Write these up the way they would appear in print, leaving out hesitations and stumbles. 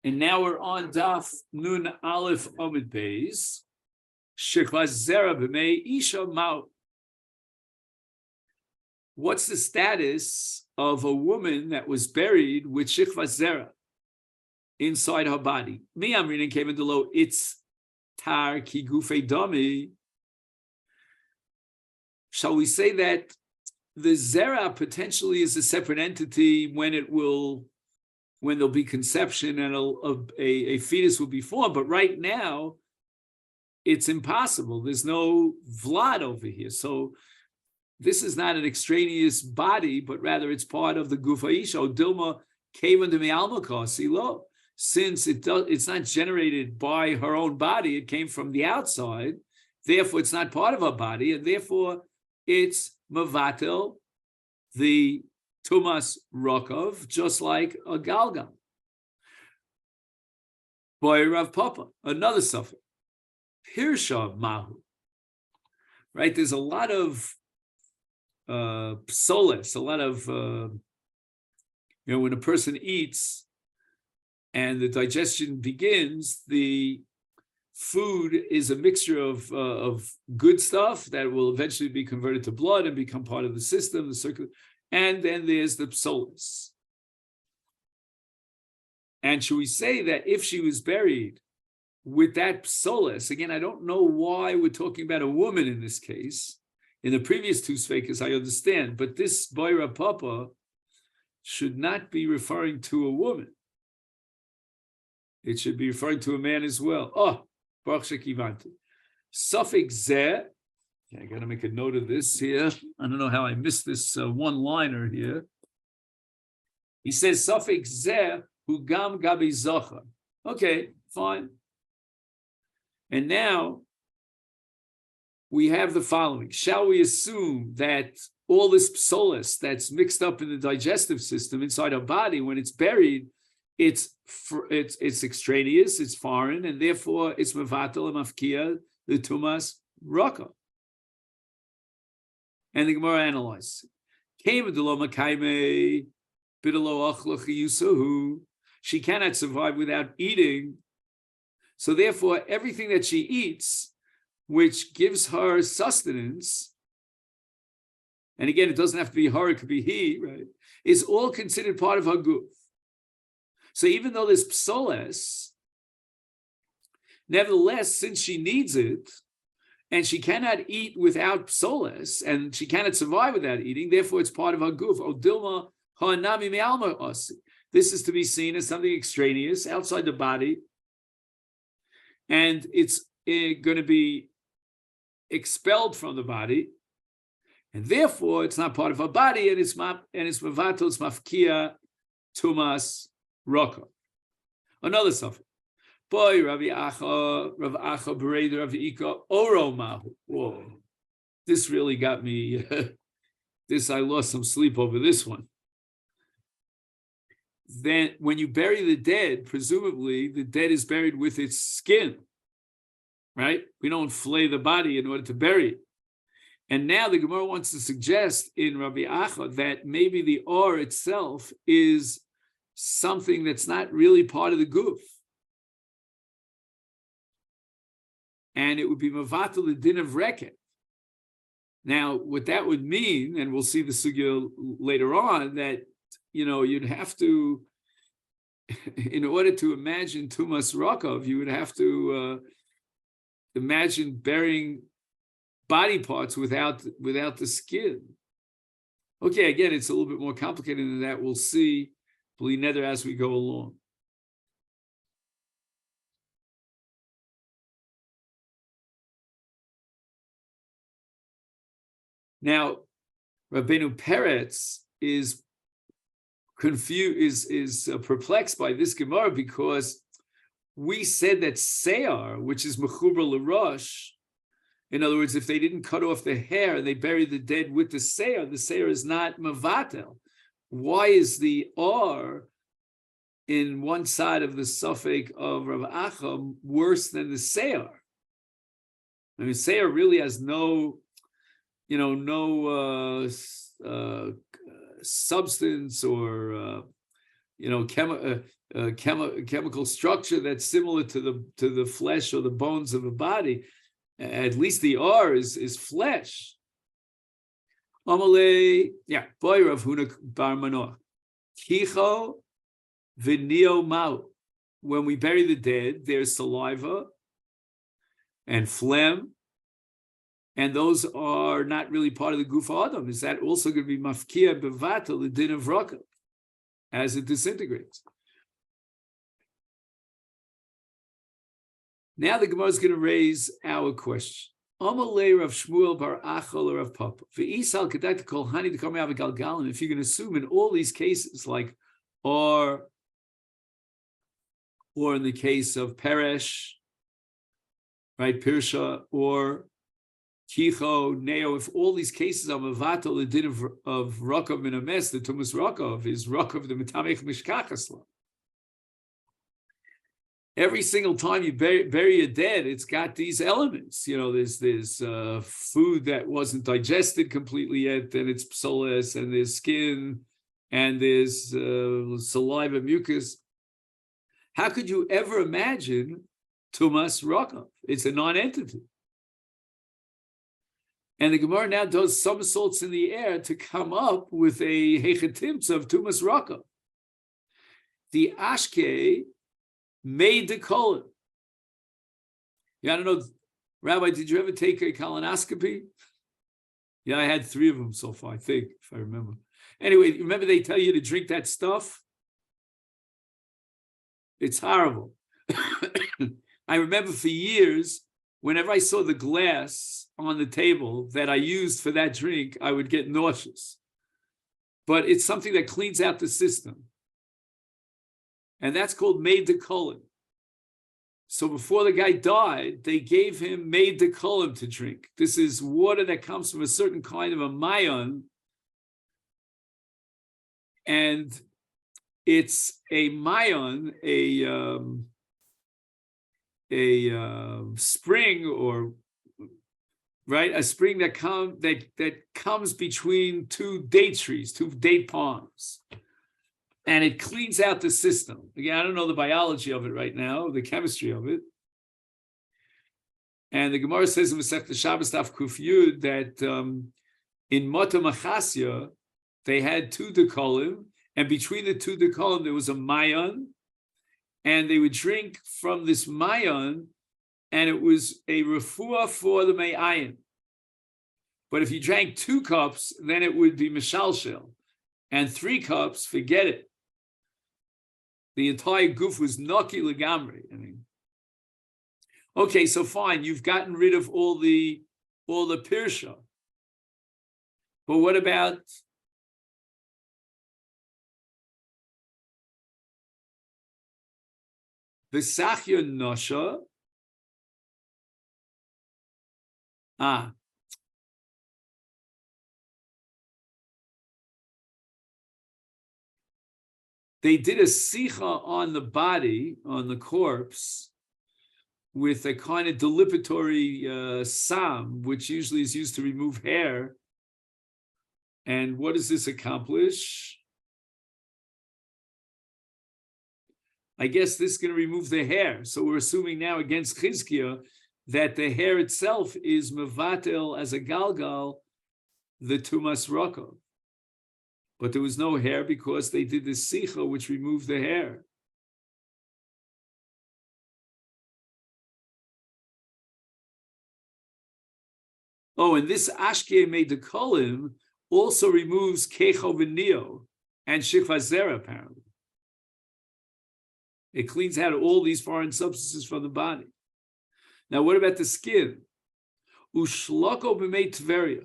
And now we're on Daf Nun Aleph Amid Beis. Shekva Zera b'mei Isha Mao. What's the status of a woman that was buried with Shekva Zera inside her body? Me, I'm reading came into low. It's tar ki gufei dami. Shall we say that the Zera potentially is a separate entity when there'll be conception and a fetus will be formed, but right now it's impossible. There's no Vlad over here. So this is not an extraneous body, but rather it's part of the Gufa Isha. Dilma came into Me'alma Silo. Since it's not generated by her own body, it came from the outside, therefore it's not part of her body, and therefore it's Mavatel, the Tumas Rokov, just like a Galgal. Boy Rav Papa, another suffix. Pirsha Mahu. Right? There's a lot of solace, a lot of, when a person eats and the digestion begins, the food is a mixture of good stuff that will eventually be converted to blood and become part of the system, the circuit. And then there's the psolis. And should we say that if she was buried with that psolis, again, I don't know why we're talking about a woman in this case. In the previous two sfekas, I understand, but this Boira Papa should not be referring to a woman. It should be referring to a man as well. Oh, Baruch Shekivanti. Suffix zeh. I got to make a note of this here. I don't know how I missed this one-liner here. He says, suffix zeh hu gam gabi zocha. Okay, fine. And now we have the following. Shall we assume that all this psolis that's mixed up in the digestive system inside our body, when it's buried, it's extraneous, it's foreign, and therefore it's mevatel and mafkia, the tumas raka. And the Gemara analyzes. She cannot survive without eating. So therefore, everything that she eats, which gives her sustenance, and again, it doesn't have to be her, it could be he, right, is all considered part of her guf. So even though there's psoles, nevertheless, since she needs it, and she cannot eat without psoles, and she cannot survive without eating, therefore it's part of her guf. Odilma ha'anami me'alma asi. This is to be seen as something extraneous, outside the body, and it's going to be expelled from the body, and therefore it's not part of her body, and it's mavato, it's mafkia, tumas, raka. Another suffix. Boy, Rav Acha Bereder Rav Ika Oro Mahu. Whoa, this really got me. I lost some sleep over this one. Then, when you bury the dead, presumably the dead is buried with its skin, right? We don't flay the body in order to bury it. And now the Gemara wants to suggest in Rabbi Acha that maybe the or itself is something that's not really part of the guf. And it would be mavatal the din of reket. Now, what that would mean, and we'll see the sugya later on, that you'd have to, in order to imagine tumas rakov, you would have to imagine burying body parts without the skin. Okay, again, it's a little bit more complicated than that. We'll see, bli nether, as we go along. Now, Rabbeinu Peretz is confused, is perplexed by this Gemara, because we said that Seyar, which is Mechuber L'Rosh, in other words, if they didn't cut off the hair and they buried the dead with the Seyar is not Mavatel. Why is the R in one side of the suffix of Rav Acha worse than the Seyar? I mean, Seyar really has no substance or chemical structure that's similar to the flesh or the bones of a body. At least the R is flesh. Amalei, yeah, boy Rav Huna bar Manoach. Kicho v'nio mau. When we bury the dead, there's saliva and phlegm, and those are not really part of the guf adam. Is that also going to be mafkia bevatel, the din of rakav, as it disintegrates? Now the Gemara is going to raise our question. Amalei Rav Shmuel bar Achol Rav Papa. V'isal kedai to kol hani to come out of galgalim. If you're going to assume in all these cases, like or in the case of Peresh, right, Pirsha, or Kicho, Neo, if all these cases are Mavato, the din of Rakav Minames, the Tumas Rakav is Rakav the Metamech Mishkachasla. Every single time you bury a dead, it's got these elements. There's food that wasn't digested completely yet, and it's psolas, and there's skin, and there's saliva, mucus. How could you ever imagine Tumas Rakav? It's a non-entity. And the Gemara now does somersaults in the air to come up with a hechetimtza of Tumas Rakav. The Ashke made the colon. Yeah, I don't know, Rabbi, did you ever take a colonoscopy? Yeah, I had 3 of them so far, I think, if I remember. Anyway, remember they tell you to drink that stuff? It's horrible. I remember for years, whenever I saw the glass on the table that I used for that drink, I would get nauseous. But it's something that cleans out the system. And that's called made the colon. So before the guy died, they gave him made the colon to drink. This is water that comes from a certain kind of a mayon. And it's a mayon, a spring, or right, a spring that comes between 2 date trees, 2 date palms, and it cleans out the system. Again, I don't know the biology of it right now, the chemistry of it. And the Gemara says in Masechet Shabbos Daf Kuf Yud that in Mota Machasya they had 2 dekolim, and between the 2 dekolim there was a mayon, and they would drink from this mayon, and it was a refuah for the me'ayin. But if you drank 2 cups, then it would be mishalshel, and 3 cups, forget it. The entire goof was naki legamri. Okay, so fine, you've gotten rid of all the pirsha, but what about the sachya nosha? They did a sicha on the body, on the corpse, with a kind of deliberatory sam, which usually is used to remove hair. And what does this accomplish? I guess this is going to remove the hair. So we're assuming now against Chizkiah that the hair itself is mevatel as a galgal, the tumas rakav. But there was no hair because they did the sicha, which removed the hair. Oh, and this ashke made the kolim also removes kecho v'nio and shikva zera, apparently. It cleans out all these foreign substances from the body. Now, what about the skin? Ushloko b'mei tveria.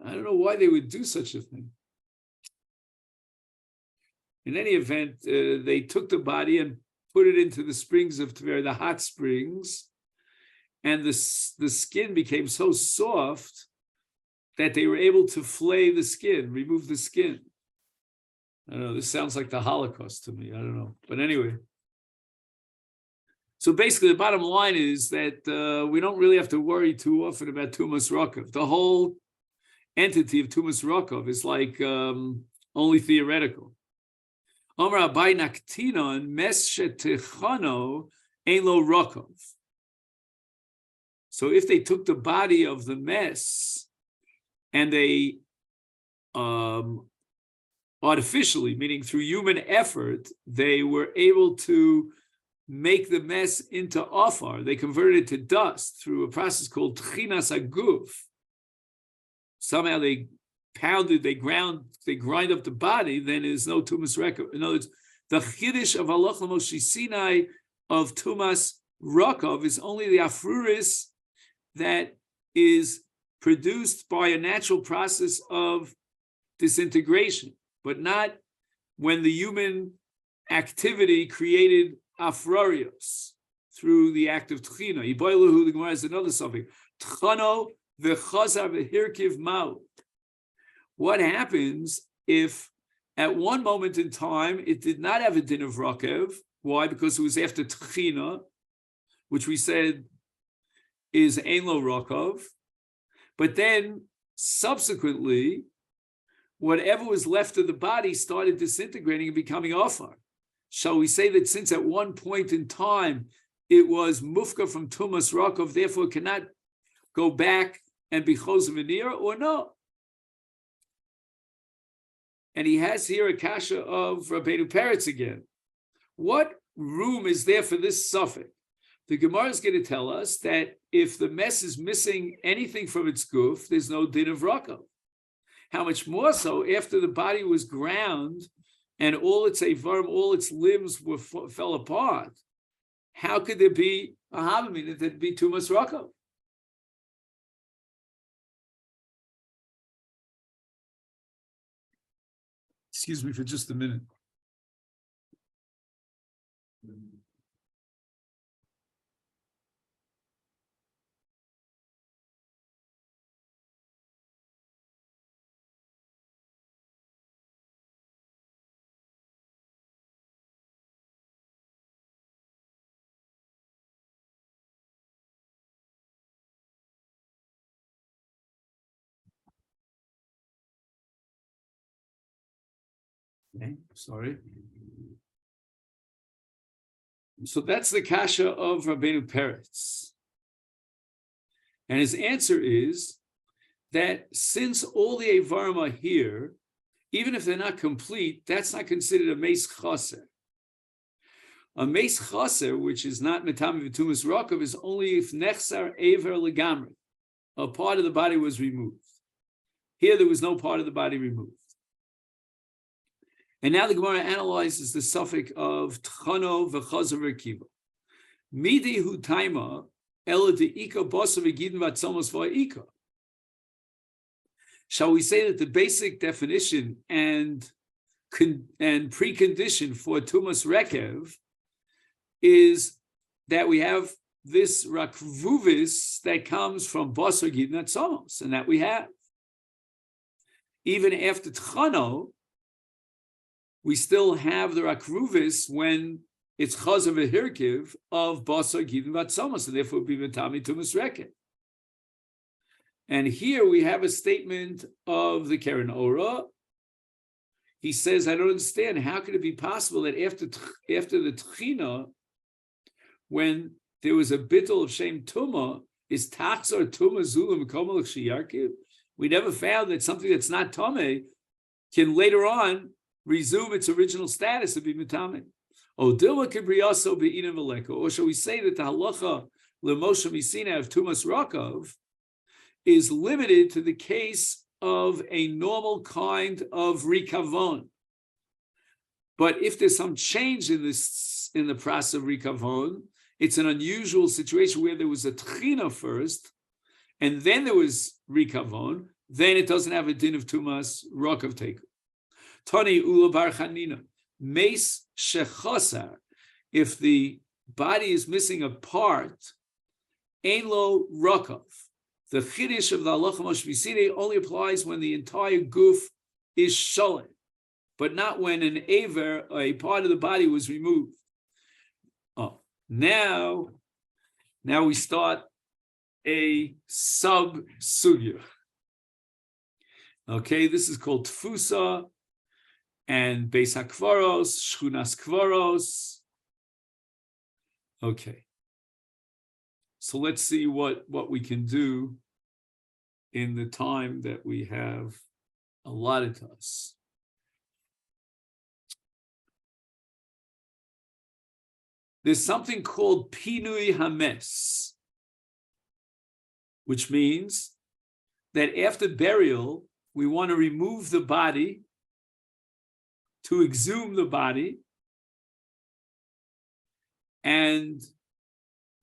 I don't know why they would do such a thing. In any event, they took the body and put it into the springs of Tver, the hot springs, and the skin became so soft that they were able to flay the skin, remove the skin. I don't know, this sounds like the Holocaust to me, I don't know. But anyway. So basically, the bottom line is that we don't really have to worry too often about Tumas Rakav. entity of Tumas Rokov is like only theoretical. Omar Abai Naktinon Masechet Techano Elo Rokov. So if they took the body of the mess and they artificially, meaning through human effort, they were able to make the mess into afar. They converted it to dust through a process called tchinas aguf. Somehow they pounded, they grind up the body, then there's no tumas rekav. In other words, the chiddush of halacha Moshe Sinai of tumas rakav is only the afruris that is produced by a natural process of disintegration, but not when the human activity created afrarios through the act of tchina. Yiboilahu, the Gemara has another subject. Tchano v'chazar v'hirkiv ma'u. What happens if at one moment in time it did not have a din of rakev? Why? Because it was after tchina, which we said is ein lo rakav. But then subsequently, whatever was left of the body started disintegrating and becoming afar. Shall we say that since at one point in time it was mufka from tumas rakov, therefore it cannot go back and be chosav v'nir, or no? And he has here a kasha of Rabbeinu Peretz again. What room is there for this suffix? The Gemara is going to tell us that if the mess is missing anything from its goof, there's no din of rakov. How much more so after the body was ground and all its avarim, all its limbs fell apart? How could there be a havamina that there'd be tumas rakov? Excuse me for just a minute. Okay, sorry. So that's the kasha of Rabbeinu Peretz. And his answer is that since all the avarim are here, even if they're not complete, that's not considered a meis chaser. A meis chaser, which is not metami v'tumas rakav, is only if nechsar aver legamri, a part of the body was removed. Here there was no part of the body removed. And now the Gemara analyzes the suffix of tchano v'chazav v'kiva. Midi hu taima ela de'ika bosa v'gidin v'atzomos v'a'ika. Shall we say that the basic definition and precondition for tumas rekev is that we have this rakvuvis that comes from bosa gidin atzomos, and that we have. Even after tchano, we still have the rakruvis when it's chazav v'hirkiv of basar gidin v'atzomos, and therefore be v'tami tumas rekev. And here we have a statement of the Keren Ora. He says, I don't understand. How could it be possible that after the tchina, when there was a bittul of shem tuma, is tachzar tuma zulam komalach sheyarkiv? We never found that something that's not tameh can later on resume its original status of be mitamin. Or shall we say that the halacha l'moshe misina of tumas rakav is limited to the case of a normal kind of rikavon? But if there's some change in the process of rikavon, it's an unusual situation where there was a tchina first, and then there was rikavon, then it doesn't have a din of tumas rakav take. Tani ula bar chanina, meis shechasar, if the body is missing a part, ein lo rakav. The chiddush of the halacha Moshe Misine only applies when the entire goof is sholem, but not when an aver, a part of the body, was removed. Oh, now we start a sub-sugya. Okay, this is called Tfusa and Beis HaKvaros, Shchunas Kvaros. Okay. So let's see what we can do in the time that we have allotted to us. There's something called Pinui Hames, which means that after burial, we want to remove the body, to exhume the body, and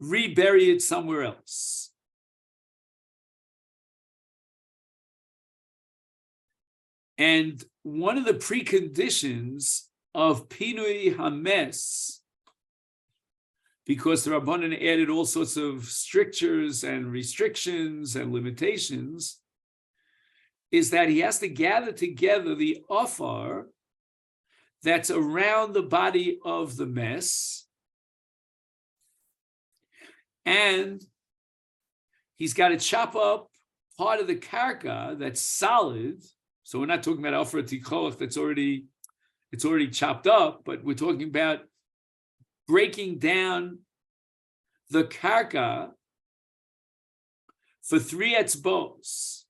rebury it somewhere else. And one of the preconditions of Pinui Hames, because the Rabbanan added all sorts of strictures and restrictions and limitations, is that he has to gather together the offer that's around the body of the mess, and he's got to chop up part of the karka that's solid. So we're not talking about offer tikhoch that's already chopped up, but we're talking about breaking down the karka for 3 etzbos.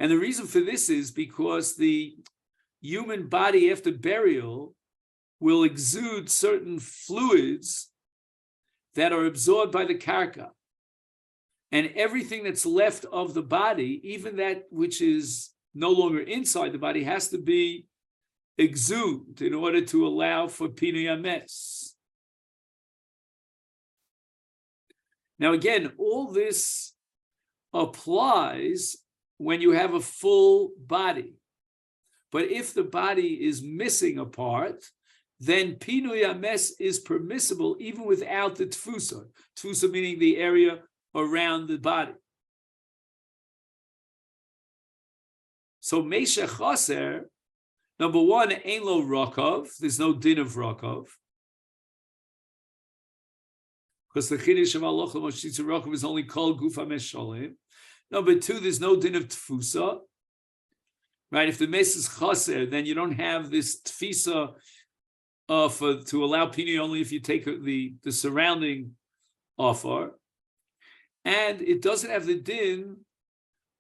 And the reason for this is because the human body after burial will exude certain fluids that are absorbed by the karka. And everything that's left of the body, even that which is no longer inside the body, has to be exhumed in order to allow for Pinui Hames. Now again, all this applies when you have a full body. But if the body is missing a part, then Pinui Hames is permissible even without the tfusa. Tfusa meaning the area around the body. So Mesha Chaser, number one, Ein Lo Rokov, there's no din of Rokov. Because the Chiddush of Halacha Moshitza Rokov is only called Guf HaMes Sholem. Number two, there's no din of Tfusa. Right? If the mes is chaser, then you don't have this tfisa to allow pinui only if you take the surrounding offer. And it doesn't have the din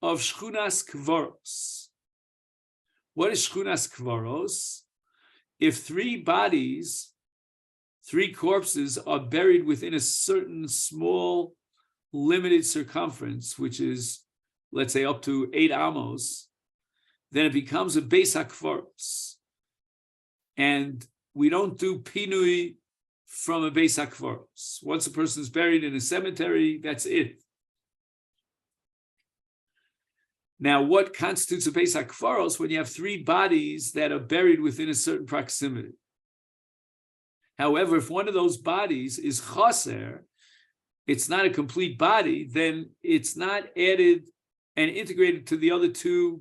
of shchunas kvaros. What is shchunas kvaros? If 3 bodies, 3 corpses are buried within a certain small, limited circumference, which is, let's say, up to 8 amos, then it becomes a beis hakvaros. And we don't do pinui from a beis hakvaros. Once a person is buried in a cemetery, that's it. Now, what constitutes a beis hakvaros when you have 3 bodies that are buried within a certain proximity? However, if one of those bodies is chaser, it's not a complete body, then it's not added and integrated to the other 2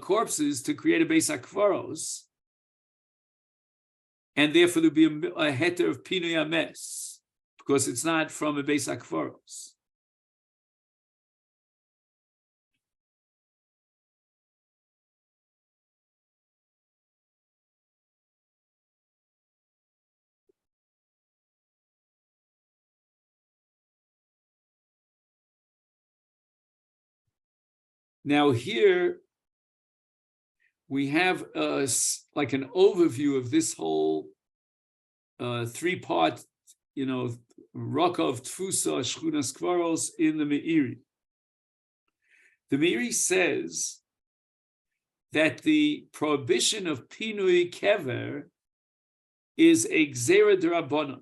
corpses to create a beis hakvaros, and therefore there'll be a heter of Pinui Hames because it's not from a beis hakvaros. Now here we have like an overview of this whole 3-part, Rokov, Tfusa, Shchunas Kvaros in the Meiri. The Meiri says that the prohibition of Pinui Kever is a Gzera D'Rabbanan.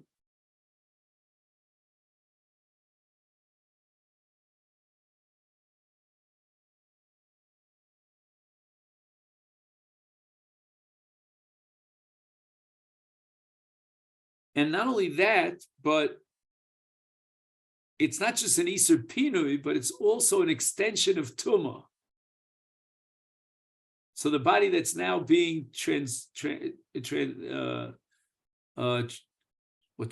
And not only that, but it's not just an Isur Pinui, but it's also an extension of Tumah. So the body that's now being what's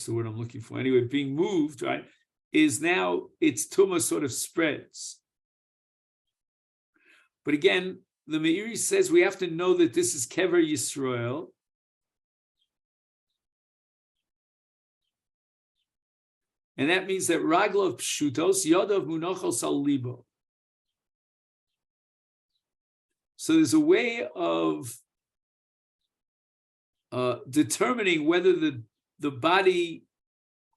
the word I'm looking for? Anyway, being moved, right, is now its Tumah sort of spreads. But again, the Meiri says we have to know that this is Kever Yisrael. And that means that Raglav Pshutos, Yadav Munachos al Libo. So there's a way of determining whether the body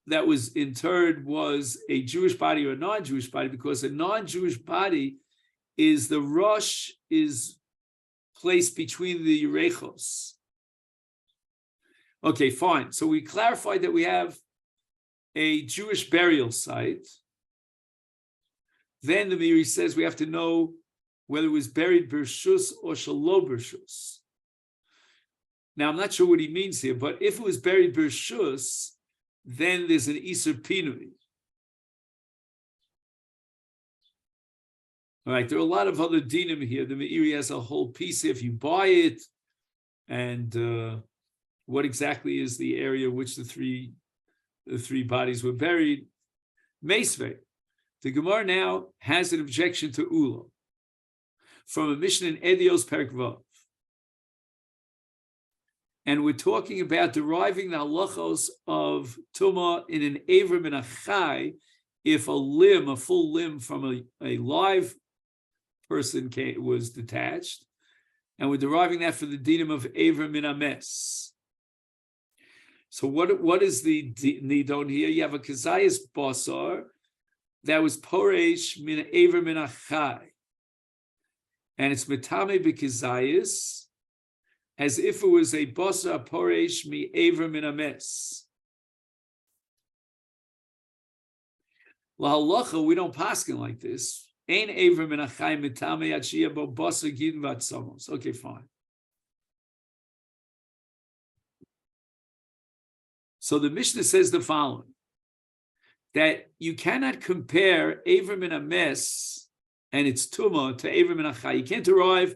that was interred was a Jewish body or a non-Jewish body, because a non-Jewish body is the Rosh is placed between the Yerechos. Okay, fine. So we clarified that we have a Jewish burial site. Then the Meiri says we have to know whether it was buried Bershus or Shalo Bershus. Now, I'm not sure what he means here, but if it was buried Bershus, then there's an Isur Pinui. All right, there are a lot of other dinim here. The Meiri has a whole piece here. If you buy it, and what exactly is the area which the three bodies were buried. Meisvei. The Gemara now has an objection to Ula from a Mishnah in Edios Perek Vav. And we're talking about deriving the halachos of Tumah in an Avrim and a Chai if a full limb from a live person was detached. And we're deriving that for the dinim of Avrim and a Mes. So what is the nidon here? You have a kazayas basar that was poresh min aver min achai, and it's metame b'kazayas as if it was a basar poresh mi aver min ames. La halacha, we don't paskin like this. Ein aver min achai metame achia bo basar gidin vatzamos. Okay, fine. So the Mishnah says the following, that you cannot compare Avrim and Ames and its Tumah to Avrim and Achai. You can't derive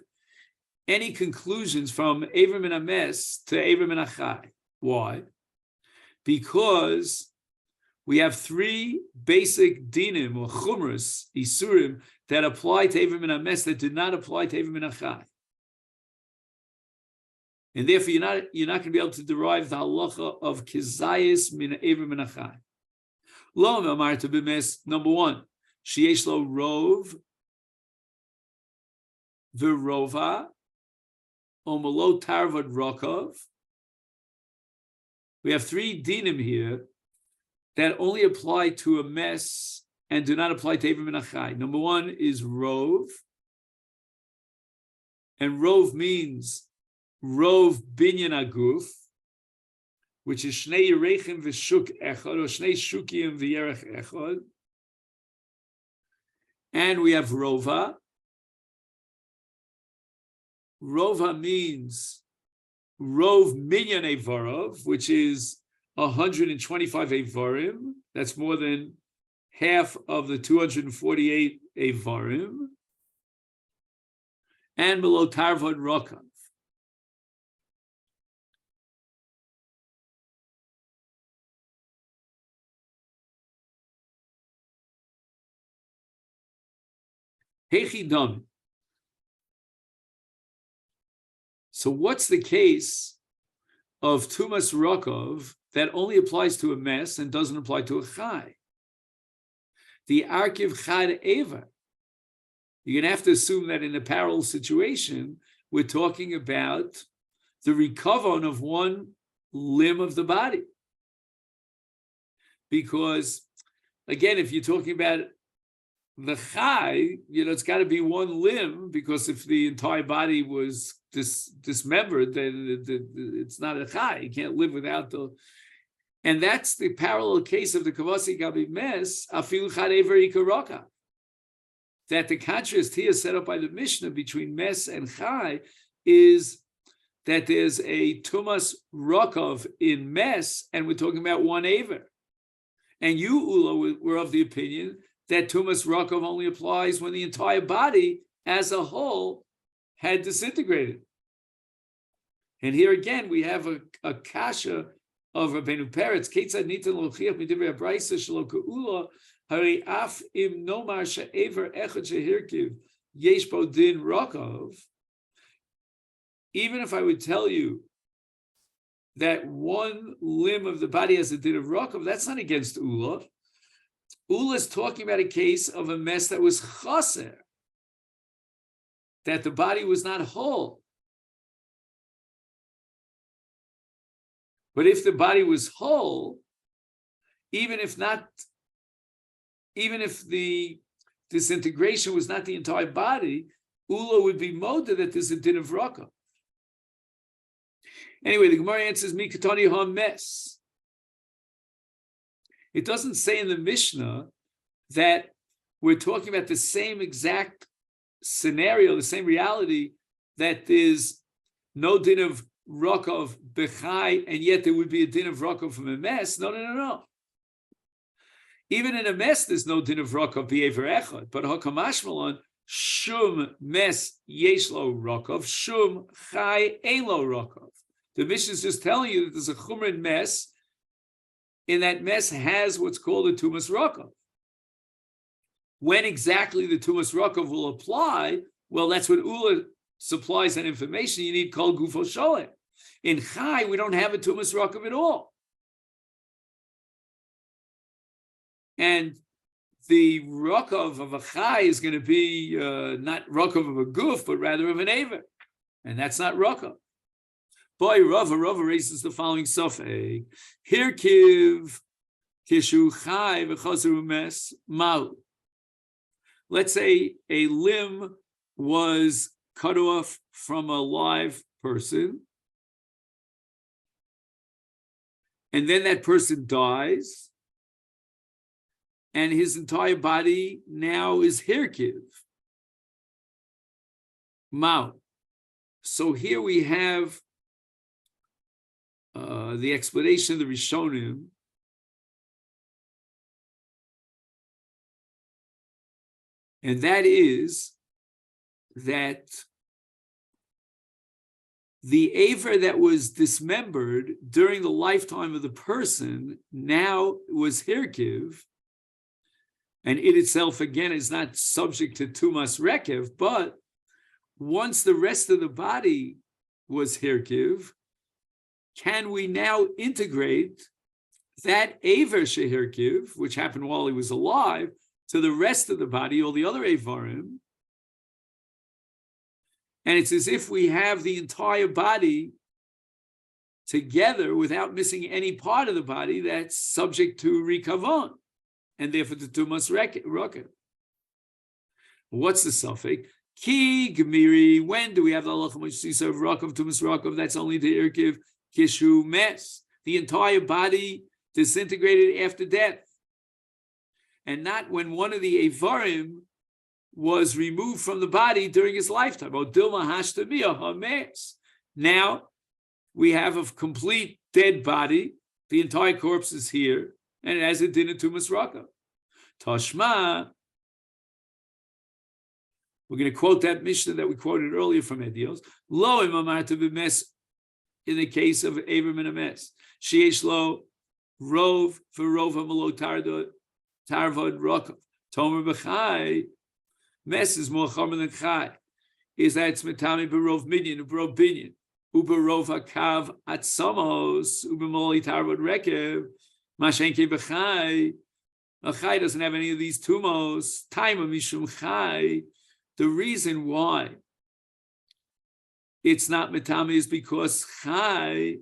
any conclusions from Avrim and Ames to Avrim and Achai. Why? Because we have three basic dinim or chumras, isurim, that apply to Avrim and Ames that do not apply to Avrim and Achai. And therefore, you're not going to be able to derive the halacha of kizayis min Avrim min achai. Lo amarta b'mes. Number one, sheyesh lo rov v'rova omalo tarvad rokov. We have three dinim here that only apply to a mes and do not apply to Avrim min achai. Number one is rov, and rov means Rov binyan aguf, which is shnei yerechim v'shuk echad, or shnei shukim v'yerech echad. And we have rova. Rova means rov minyan evarov, which is 125 evarim. That's more than half of the 248 evarim. And below tarvad rokav. So what's the case of Tumas Rokov that only applies to a mes and doesn't apply to a chai? The Arkiv Chad Eva. You're going to have to assume that in a parallel situation, we're talking about the recovery of one limb of the body. Because, again, if you're talking about the chai, it's got to be one limb, because if the entire body was dismembered, then it's not a chai. You can't live without the. And that's the parallel case of the kavasi gabi mes afilu chad ever ikaroka. That the contrast here set up by the Mishnah between mes and chai is that there's a tumas rokov in mes, and we're talking about one aver. And you, Ula, were of the opinion that Tumas Rokov only applies when the entire body as a whole had disintegrated. And here again, we have a kasha of Rabbeinu Peretz, Ketzad nitan lochiach midivrei habraysa shelo ke'ula, hari af im nomar she'ever echad shehirkiv yesh bo din rokov, even if I would tell you that one limb of the body has a din of rokov, that's not against Ula. Ula is talking about a case of a mess that was chaser, that the body was not whole. But if the body was whole, even if the disintegration was not the entire body, Ula would be moda that there's a din of rokov. Anyway, the Gemara answers, Mikatoni ha-mes. It doesn't say in the Mishnah that we're talking about the same exact scenario, the same reality, that there's no din of rokov bechai, and yet there would be a din of rokov from a mess. No. Even in a mess, there's no din of rokov b'ever echad. But hakamashmalon, shum mes yesh lo rokov, shum chai ein lo rokov. The Mishnah is just telling you that there's a chumrin mess, and that mess has what's called a tumas rokov. When exactly the tumas rokov will apply, well, that's what Ula supplies that information. You need kol gufo sholem. In chai, we don't have a tumas rokov at all. And the rokov of a chai is going to be not rokov of a guf, but rather of an aver. And that's not rokov. Boy, Rava raises the following sofek. Hirkiv kishu chai v'chazeru mes mau. Let's say a limb was cut off from a live person, and then that person dies, and his entire body now is hirkiv mau. So here we have the explanation of the Rishonim, and that is that the aver that was dismembered during the lifetime of the person now was hirkiv, and it itself again is not subject to tumas rekev, but once the rest of the body was hirkiv, can we now integrate that aver shehirkiv, which happened while he was alive, to the rest of the body, all the other avarim? And it's as if we have the entire body together without missing any part of the body that's subject to rikavon, and therefore to tumas rokev. What's the suffix? Ki gemiri. When do we have the halacha mishisa of rokev tumas rokev? That's only the irkiv kishu mes, the entire body disintegrated after death, and not when one of the avarim was removed from the body during his lifetime. Now we have a complete dead body, the entire corpse is here, and it has a din of tumas rokev. Tashma, we're going to quote that Mishnah that we quoted earlier from Edios. Lo imamarta b'mes, in the case of Avram and a mess. Sheyesh lo rov v'rov ha'malo tarvod rokov. Tomer b'chai, mess is more chomer than chai. Is that it's metami b'rov minyan, b'rov binyan. U'b'rov ha'kav atzamos, u'b'moli tarvod rekev. Mashenke b'chai. A chai doesn't have any of these tumos. Taima mishum chai. The reason why it's not metami is because chai.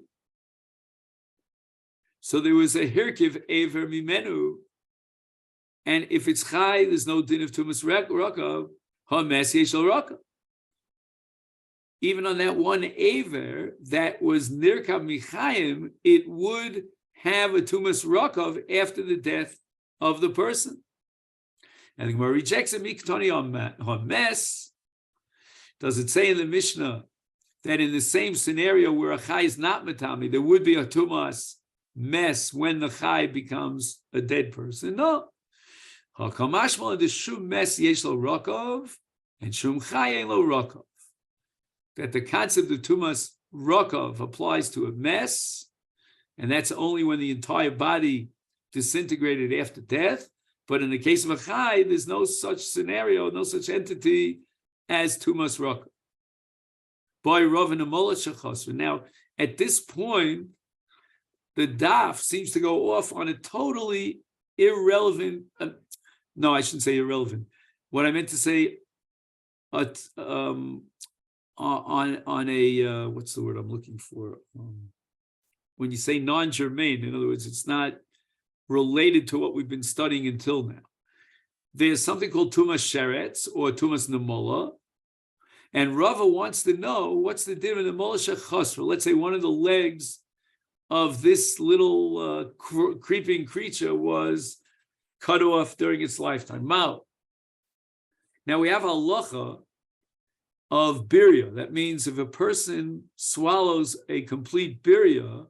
So there was a hirkiv aver mimenu, and if it's chai, there's no din of tumas rokav. Ha-mes yesh lo rokav. Even on that one aver that was nirkav michayim, it would have a tumas rokav after the death of the person. And the Gemara rejects it. Miktoni ha-mes. Does it say in the Mishnah that in the same scenario where a chai is not metami, there would be a tumas mess when the chai becomes a dead person? No. Hakamashmal, the shum mess yesh lo rokov, and shum chai ein lo rokov. That the concept of tumas rokov applies to a mess, and that's only when the entire body disintegrated after death. But in the case of a chai, there's no such scenario, no such entity as Tumas Raka. By Rav and Amola Shechosra. Now, at this point, the daf seems to go off on a totally irrelevant. No, I shouldn't say irrelevant. What I meant to say, on a what's the word I'm looking for? When you say non-germane, in other words, it's not related to what we've been studying until now. There's something called Tumas Sheretz or Tumas Nemola, and Rava wants to know what's the difference in Nemola Shechosra. Let's say one of the legs of this little creeping creature was cut off during its lifetime. Mao. Now we have a halacha of birya. That means if a person swallows a complete birya,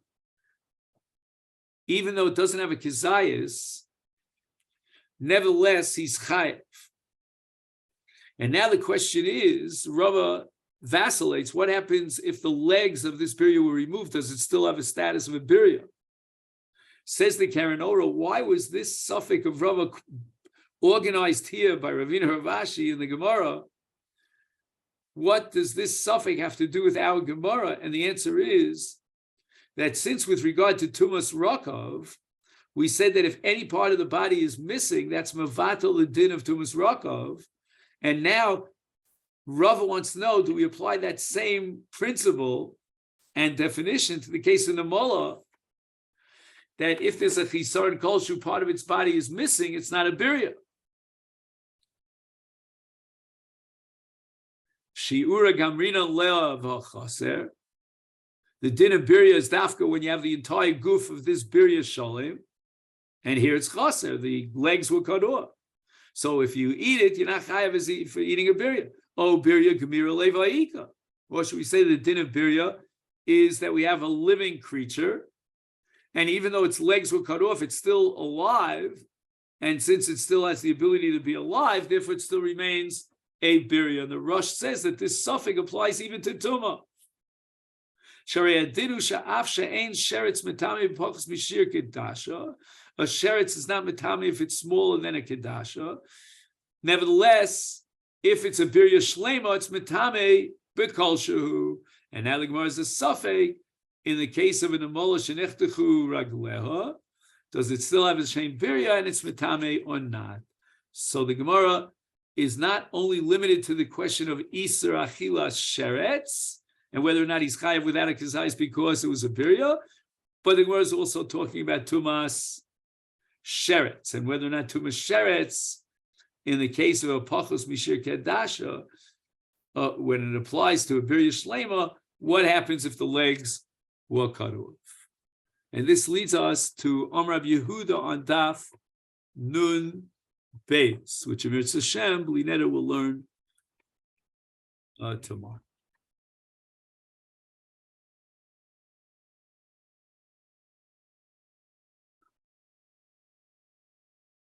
even though it doesn't have a kizayis, nevertheless he's chayev. And now the question is, Rava vacillates. What happens if the legs of this birya were removed? Does it still have a status of a birya? Says the Karen Ora, why was this suffix of Rava organized here by Ravina Ravashi in the Gemara? What does this suffix have to do with our Gemara? And the answer is that since with regard to Tumas Rakov, we said that if any part of the body is missing, that's Mavatal the din of Tumas Rakov. And now Rava wants to know, do we apply that same principle and definition to the case of Nemola, that if there's a chisar and kolshu, part of its body is missing, it's not a birya. Shiura gamrina lea v'chaser. The din of birya is dafka when you have the entire goof of this birya shalim, and here it's chaser, the legs were cut off. So if you eat it, you're not chayav for eating a birya. Oh, birya gemira levaika. Or should we say the din of birya is that we have a living creature, and even though its legs were cut off, it's still alive. And since it still has the ability to be alive, therefore it still remains a birya. And the Rosh says that this suffix applies even to Tumah. A sheretz is not metami if it's smaller than a kedasha. Nevertheless, if it's a birya shlema, it's metame b'kol shehu. And now the Gemara is a suffix. In the case of an amola shenechtechu ragleha, does it still have a shem birya and it's metame or not? So the Gemara is not only limited to the question of Isser Achilas Sheretz and whether or not he's chayav without a kizayis because it was a birya, but the Gemara is also talking about Tumas Sheretz and whether or not Tumas Sheretz, in the case of a Pachos Mishir Kedasha, when it applies to a birya shlema, what happens if the legs were cut off? And this leads us to Amar Yehuda on Daf Nun Beis, which Amir Hashem Blineta will learn tomorrow.